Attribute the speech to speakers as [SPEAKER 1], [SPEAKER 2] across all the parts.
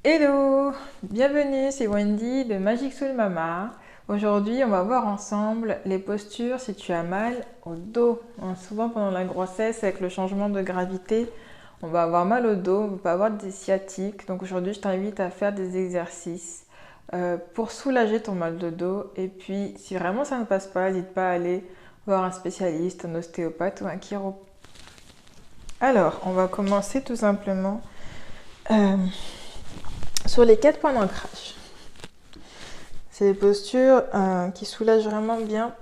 [SPEAKER 1] Hello, bienvenue, c'est Wendy de Magic Soul Mama. Aujourd'hui, on va voir ensemble les postures si tu as mal au dos. Souvent pendant la grossesse, avec le changement de gravité, on va avoir mal au dos, on peut avoir des sciatiques. Donc aujourd'hui, je t'invite à faire des exercices pour soulager ton mal de dos. Et puis, si vraiment ça ne passe pas, n'hésite pas à aller voir un spécialiste, un ostéopathe ou un chiro. Alors, on va commencer tout simplement sur les 4 points d'ancrage. C'est des postures qui soulagent vraiment bien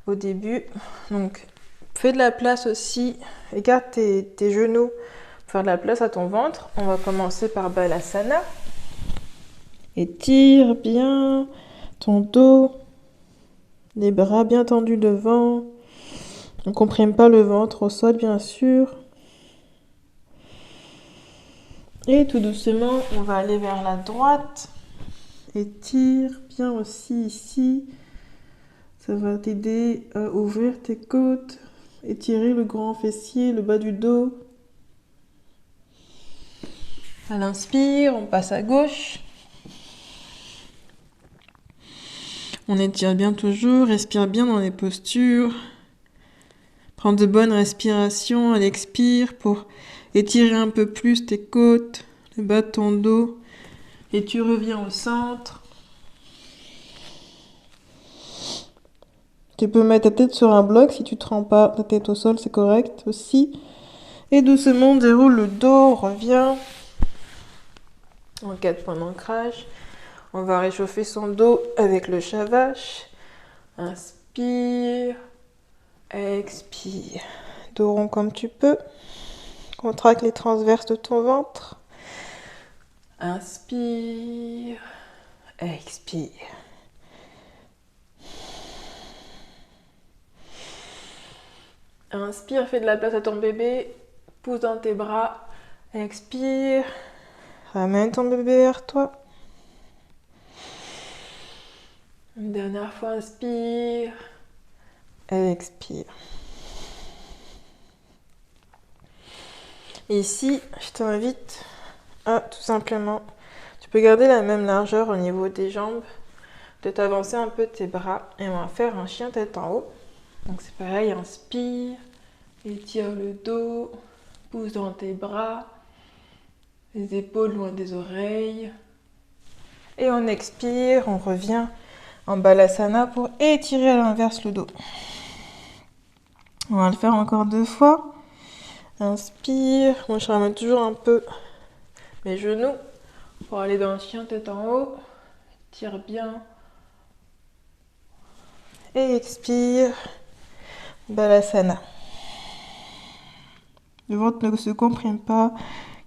[SPEAKER 1] au début. Donc, fais de la place aussi. Écarte tes genoux pour faire de la place à ton ventre. On va commencer par Balasana. Étire bien ton dos. Les bras bien tendus devant. On ne comprime pas le ventre au sol, bien sûr. Et tout doucement, on va aller vers la droite. Étire bien aussi ici. Ça va t'aider à ouvrir tes côtes, étirer le grand fessier, le bas du dos. À l'inspire, on passe à gauche. On étire bien toujours, respire bien dans les postures. Prends de bonnes respirations à l'expire pour étirer un peu plus tes côtes, le bas de ton dos. Et tu reviens au centre. Tu peux mettre ta tête sur un bloc si tu ne te rends pas la tête au sol, c'est correct aussi. Et doucement, on déroule le dos, revient. En 4 points d'ancrage. On va réchauffer son dos avec le shavash. Inspire, expire. Dos rond comme tu peux. Contracte les transverses de ton ventre. Inspire, expire. Inspire, fais de la place à ton bébé. Pousse dans tes bras. Expire. Ramène ton bébé vers toi. Une dernière fois, inspire. Expire. Et ici, je t'invite à tout simplement, tu peux garder la même largeur au niveau des jambes, de t'avancer un peu tes bras et on va faire un chien tête en haut. Donc c'est pareil, inspire, étire le dos, pousse dans tes bras, les épaules loin des oreilles. Et on expire, on revient en Balasana pour étirer à l'inverse le dos. On va le faire encore 2 fois. Inspire, moi je ramène toujours un peu mes genoux pour aller dans le chien tête en haut. Tire bien. Et expire. Balasana. Le ventre ne se comprime pas.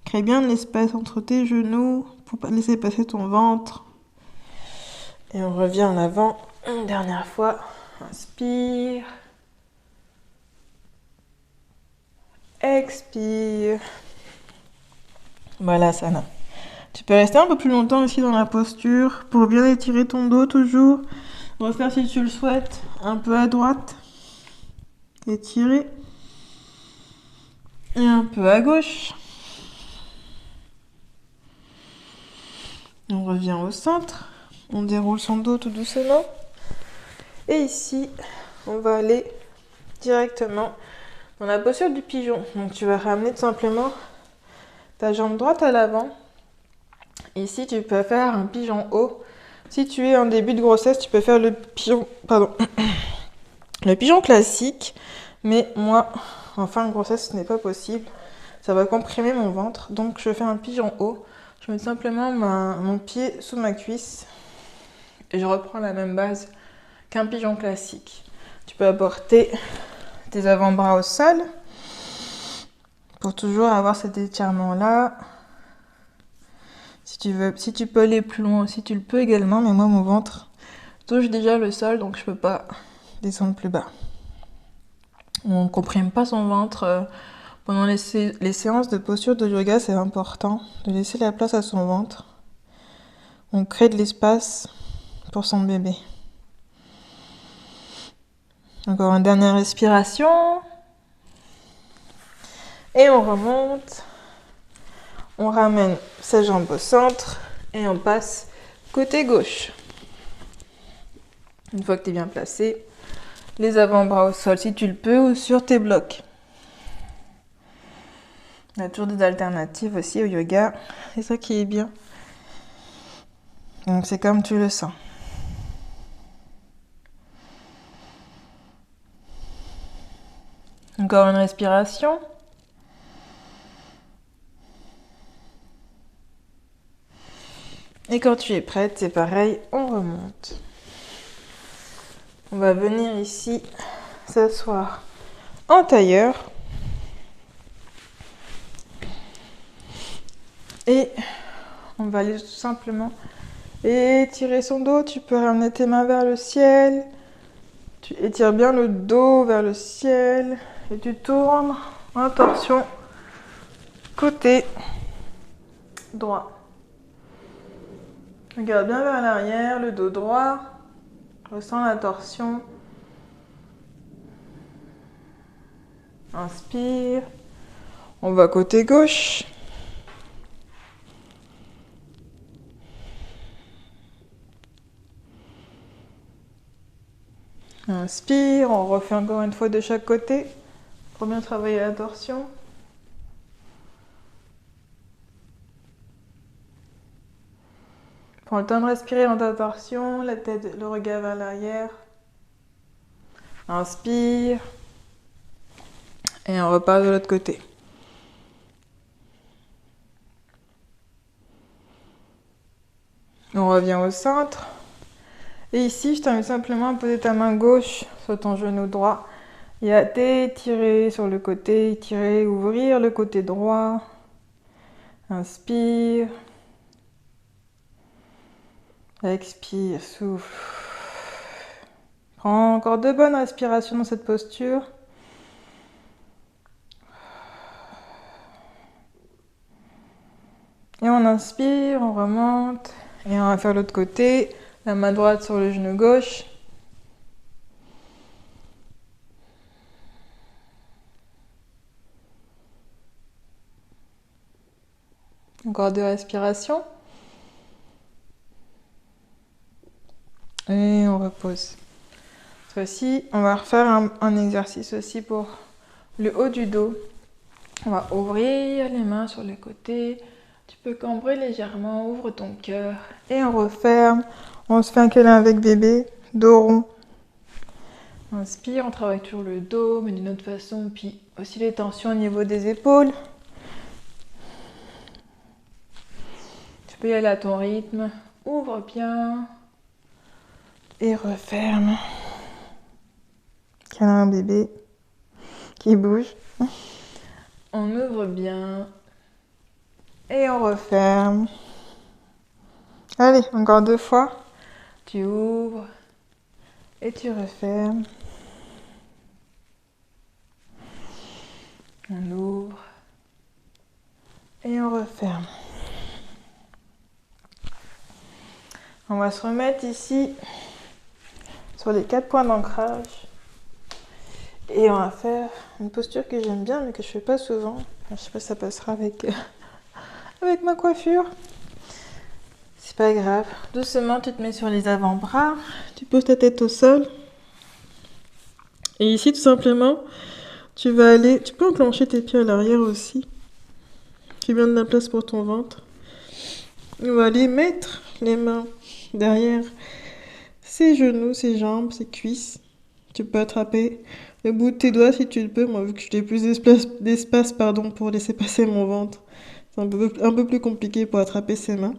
[SPEAKER 1] Crée bien de l'espace entre tes genoux pour pas laisser passer ton ventre. Et on revient en avant. Une dernière fois. Inspire. Expire. Balasana. Tu peux rester un peu plus longtemps ici dans la posture pour bien étirer ton dos toujours. Refaire si tu le souhaites un peu à droite. Étirer. Et un peu à gauche. On revient au centre. On déroule son dos tout doucement. Et ici, on va aller directement dans la posture du pigeon. Donc tu vas ramener tout simplement ta jambe droite à l'avant. Ici, tu peux faire un pigeon haut. Si tu es en début de grossesse, tu peux faire le pigeon, le pigeon classique. Mais moi, en fin de grossesse, ce n'est pas possible. Ça va comprimer mon ventre. Donc je fais un pigeon haut. Je mets simplement mon pied sous ma cuisse. Et je reprends la même base qu'un pigeon classique. Tu peux apporter tes avant-bras au sol pour toujours avoir cet étirement-là. Si tu peux aller plus loin aussi, tu le peux également, mais moi, mon ventre touche déjà le sol, donc je peux pas descendre plus bas. On ne comprime pas son ventre. Pendant les séances de posture de yoga, c'est important de laisser la place à son ventre. On crée de l'espace pour son bébé. Encore une dernière respiration. Et on remonte. On ramène sa jambe au centre et on passe côté gauche. Une fois que tu es bien placé, les avant-bras au sol si tu le peux ou sur tes blocs. Il y a toujours des alternatives aussi au yoga. C'est ça qui est bien. Donc c'est comme tu le sens. Encore une respiration. Et quand tu es prête, c'est pareil, on remonte. On va venir ici s'asseoir en tailleur. Et on va aller tout simplement étirer son dos. Tu peux ramener tes mains vers le ciel. Tu étires bien le dos vers le ciel. Et tu tournes en torsion côté droit. Regarde bien vers l'arrière, le dos droit. Ressens la torsion. Inspire. On va côté gauche. Inspire. On refait encore une fois de chaque côté pour bien travailler la torsion. Prends le temps de respirer dans ta torsion, la tête, le regard vers l'arrière. Inspire. Et on repart de l'autre côté. On revient au centre. Et ici, je t'invite simplement à poser ta main gauche sur ton genou droit et à t'étirer sur le côté, étirer, ouvrir le côté droit. Inspire. Expire, souffle. Prends encore 2 bonnes respirations dans cette posture. Et on inspire, on remonte. Et on va faire l'autre côté. La main droite sur le genou gauche. Encore 2 respirations. Et on repose. Cette fois-ci, on va refaire un exercice aussi pour le haut du dos. On va ouvrir les mains sur les côtés. Tu peux cambrer légèrement, ouvre ton cœur. Et on referme. On se fait un câlin avec bébé, dos rond. Inspire, on travaille toujours le dos, mais d'une autre façon. Puis aussi les tensions au niveau des épaules. Tu peux y aller à ton rythme. Ouvre bien. Et referme. Câlin bébé qui bouge. On ouvre bien. Et on referme. Allez, encore 2 fois. Tu ouvres. Et tu refermes. On ouvre. Et on referme. On va se remettre ici sur les 4 points d'ancrage. Et on va faire une posture que j'aime bien mais que je fais pas souvent. Je sais pas si ça passera avec ma coiffure. C'est pas grave. Doucement, tu te mets sur les avant-bras. Tu poses ta tête au sol. Et ici, tout simplement, tu peux enclencher tes pieds à l'arrière aussi. Tu viens de la place pour ton ventre. On va aller mettre les mains derrière ses genoux, ses jambes, ses cuisses. Tu peux attraper le bout de tes doigts si tu le peux. Moi, vu que j'ai plus d'espace pour laisser passer mon ventre, c'est un peu plus compliqué pour attraper ses mains.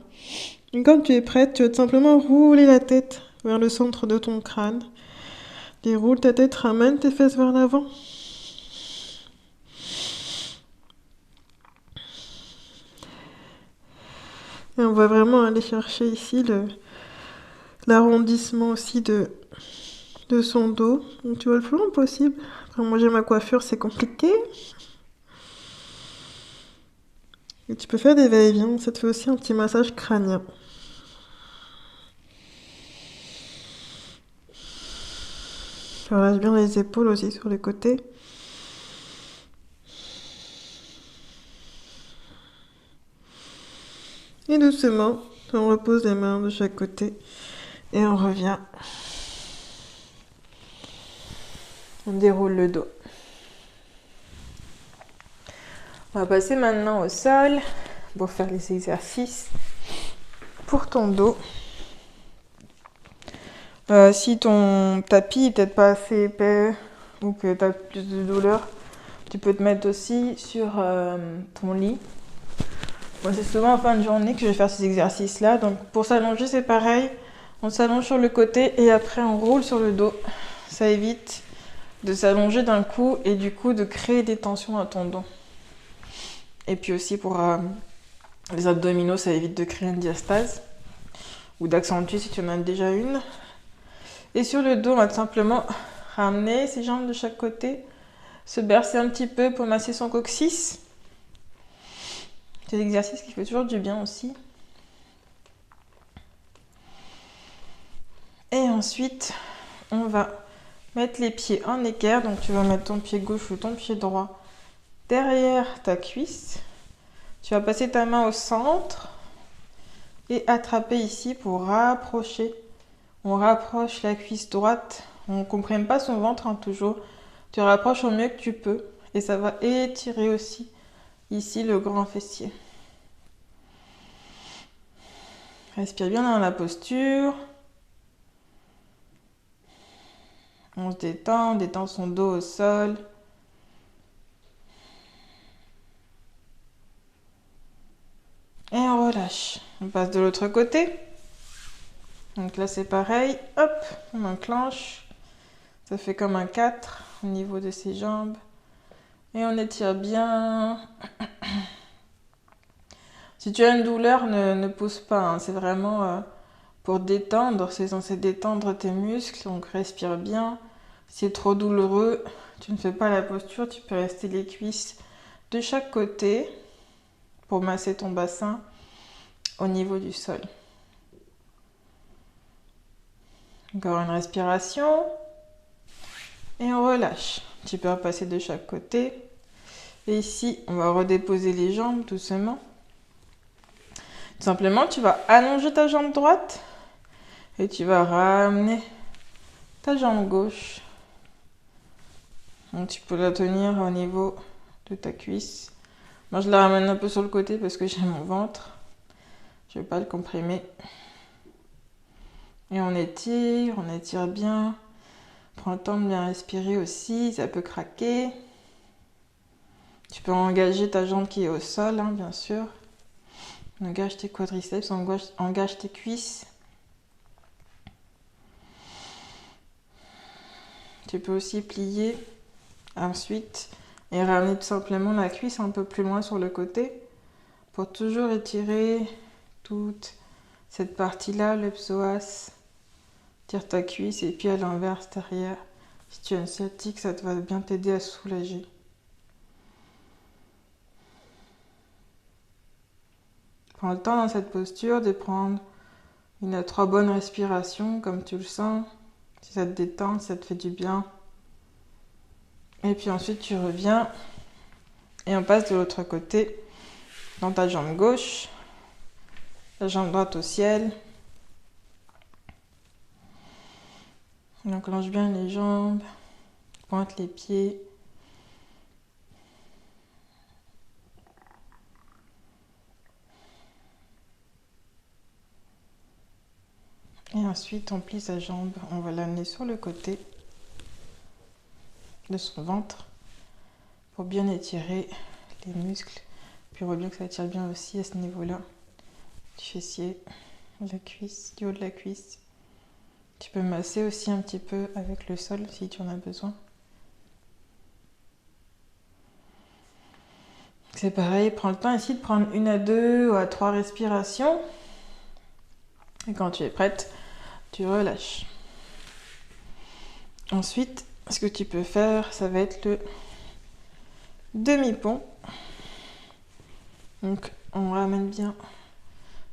[SPEAKER 1] Et quand tu es prête, tu vas tout simplement rouler la tête vers le centre de ton crâne. Déroule ta tête, ramène tes fesses vers l'avant. Et on va vraiment aller chercher ici l'arrondissement aussi de son dos. Donc tu vas le plus long possible. Après, moi j'ai ma coiffure, c'est compliqué. Et tu peux faire des va-et-vient. Ça te fait aussi un petit massage crânien. Tu relâches bien les épaules aussi sur les côtés. Et doucement, on repose les mains de chaque côté et on revient. On déroule le dos. On va passer maintenant au sol pour faire les exercices pour ton dos. Si ton tapis n'est peut-être pas assez épais ou que tu as plus de douleur, tu peux te mettre aussi sur ton lit. Moi, c'est souvent en fin de journée que je vais faire ces exercices-là. Donc pour s'allonger, c'est pareil. On s'allonge sur le côté et après on roule sur le dos. Ça évite de s'allonger d'un coup et du coup de créer des tensions à ton dos. Et puis aussi pour les abdominaux, ça évite de créer une diastase ou d'accentuer si tu en as déjà une. Et sur le dos, on va tout simplement ramener ses jambes de chaque côté, se bercer un petit peu pour masser son coccyx. C'est l'exercice qui fait toujours du bien aussi. Et ensuite, on va mettre les pieds en équerre. Donc tu vas mettre ton pied gauche ou ton pied droit derrière ta cuisse. Tu vas passer ta main au centre et attraper ici pour rapprocher. On rapproche la cuisse droite. On ne comprime pas son ventre toujours. Tu rapproches au mieux que tu peux. Et ça va étirer aussi ici le grand fessier. Respire bien dans la posture. On se détend, on détend son dos au sol. Et on relâche. On passe de l'autre côté. Donc là c'est pareil. Hop, on enclenche. Ça fait comme un 4 au niveau de ses jambes. Et on étire bien. Si tu as une douleur, ne pousse pas. Hein. C'est vraiment pour détendre. C'est censé détendre tes muscles. Donc respire bien. Si c'est trop douloureux, tu ne fais pas la posture. Tu peux rester les cuisses de chaque côté pour masser ton bassin au niveau du sol. Encore une respiration. Et on relâche. Tu peux repasser de chaque côté. Et ici, on va redéposer les jambes doucement. Tout simplement, tu vas allonger ta jambe droite et tu vas ramener ta jambe gauche. Donc, tu peux la tenir au niveau de ta cuisse. Moi, je la ramène un peu sur le côté parce que j'ai mon ventre. Je ne vais pas le comprimer. Et on étire bien. Prends le temps de bien respirer aussi, ça peut craquer. Tu peux engager ta jambe qui est au sol, hein, bien sûr. Engage tes quadriceps, engage tes cuisses. Tu peux aussi plier ensuite et ramener tout simplement la cuisse un peu plus loin sur le côté pour toujours étirer toute cette partie-là, le psoas. Tire ta cuisse et puis à l'inverse derrière. Si tu as une sciatique, ça va bien t'aider à soulager. Prends le temps dans cette posture de prendre 1 à 3 bonnes respirations comme tu le sens. Si ça te détend, si ça te fait du bien. Et puis ensuite tu reviens et on passe de l'autre côté dans ta jambe gauche, la jambe droite au ciel. On enclenche bien les jambes, pointe les pieds. Et ensuite, on plie sa jambe, on va l'amener sur le côté de son ventre pour bien étirer les muscles. Puis on voit bien que ça étire bien aussi à ce niveau-là, du fessier, la cuisse, du haut de la cuisse. Tu peux masser aussi un petit peu avec le sol si tu en as besoin. C'est pareil, prends le temps ici de prendre 1 à 2 ou à 3 respirations. Et quand tu es prête, tu relâches. Ensuite, ce que tu peux faire, ça va être le demi-pont. Donc, on ramène bien.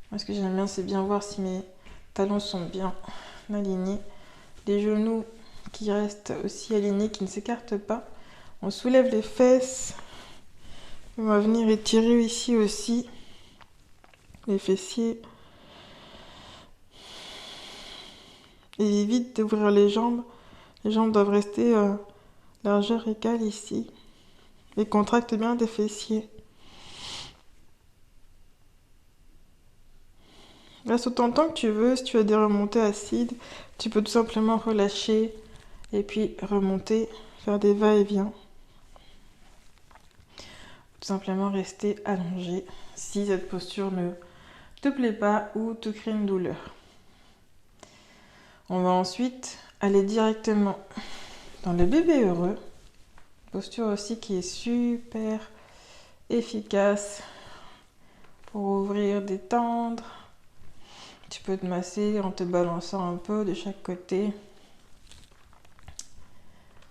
[SPEAKER 1] Moi, ce que j'aime bien, c'est bien voir si mes talons sont bien alignés. Les genoux qui restent aussi alignés, qui ne s'écartent pas. On soulève les fesses. On va venir étirer ici aussi les fessiers. Et évite d'ouvrir les jambes. Les jambes doivent rester largeur égale ici. Et contracte bien tes fessiers. Reste autant de temps que tu veux. Si tu as des remontées acides, tu peux tout simplement relâcher et puis remonter, faire des va-et-vient. Tout simplement rester allongé si cette posture ne te plaît pas ou te crée une douleur. On va ensuite aller directement dans le bébé heureux. Posture aussi qui est super efficace pour ouvrir, détendre. Tu peux te masser en te balançant un peu de chaque côté.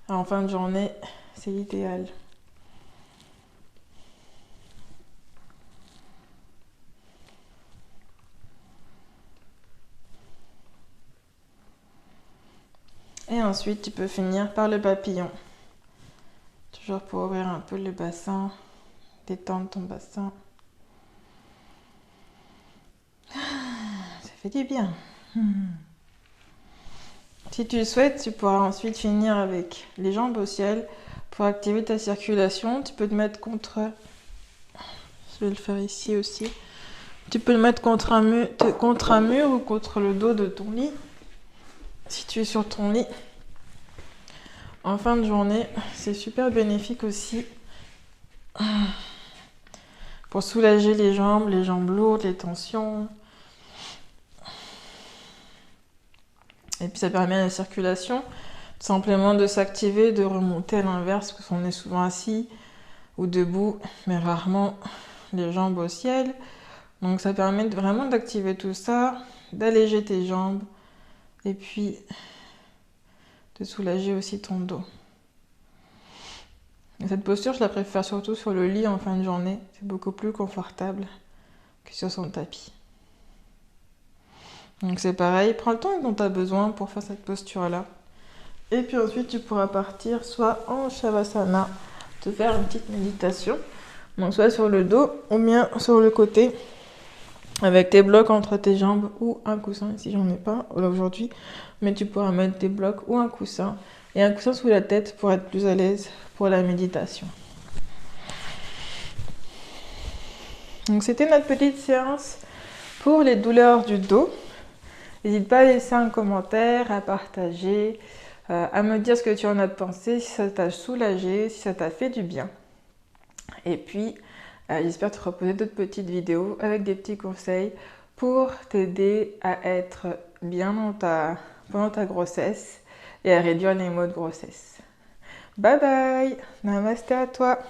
[SPEAKER 1] En fin de journée, c'est l'idéal. Et ensuite, tu peux finir par le papillon. Toujours pour ouvrir un peu le bassin, détendre ton bassin. Ça fait du bien. Si tu le souhaites, tu pourras ensuite finir avec les jambes au ciel pour activer ta circulation. Tu peux te mettre contre... Je vais le faire ici aussi. Tu peux le mettre contre un mur ou contre le dos de ton lit. Si tu es sur ton lit. En fin de journée, c'est super bénéfique aussi pour soulager les jambes lourdes, les tensions. Et puis ça permet à la circulation simplement de s'activer, de remonter à l'inverse, parce qu'on est souvent assis ou debout, mais rarement les jambes au ciel. Donc ça permet vraiment d'activer tout ça, d'alléger tes jambes et puis de soulager aussi ton dos. Et cette posture, je la préfère surtout sur le lit en fin de journée. C'est beaucoup plus confortable que sur son tapis. Donc c'est pareil, prends le temps dont tu as besoin pour faire cette posture-là. Et puis ensuite, tu pourras partir soit en Shavasana, te faire une petite méditation. Donc soit sur le dos ou bien sur le côté, avec tes blocs entre tes jambes ou un coussin. Ici, j'en ai pas aujourd'hui, mais tu pourras mettre des blocs ou un coussin. Et un coussin sous la tête pour être plus à l'aise pour la méditation. Donc c'était notre petite séance pour les douleurs du dos. N'hésite pas à laisser un commentaire, à partager, à me dire ce que tu en as pensé, si ça t'a soulagé, si ça t'a fait du bien. Et puis, j'espère te proposer d'autres petites vidéos avec des petits conseils pour t'aider à être bien pendant ta grossesse et à réduire les maux de grossesse. Bye bye, namasté à toi.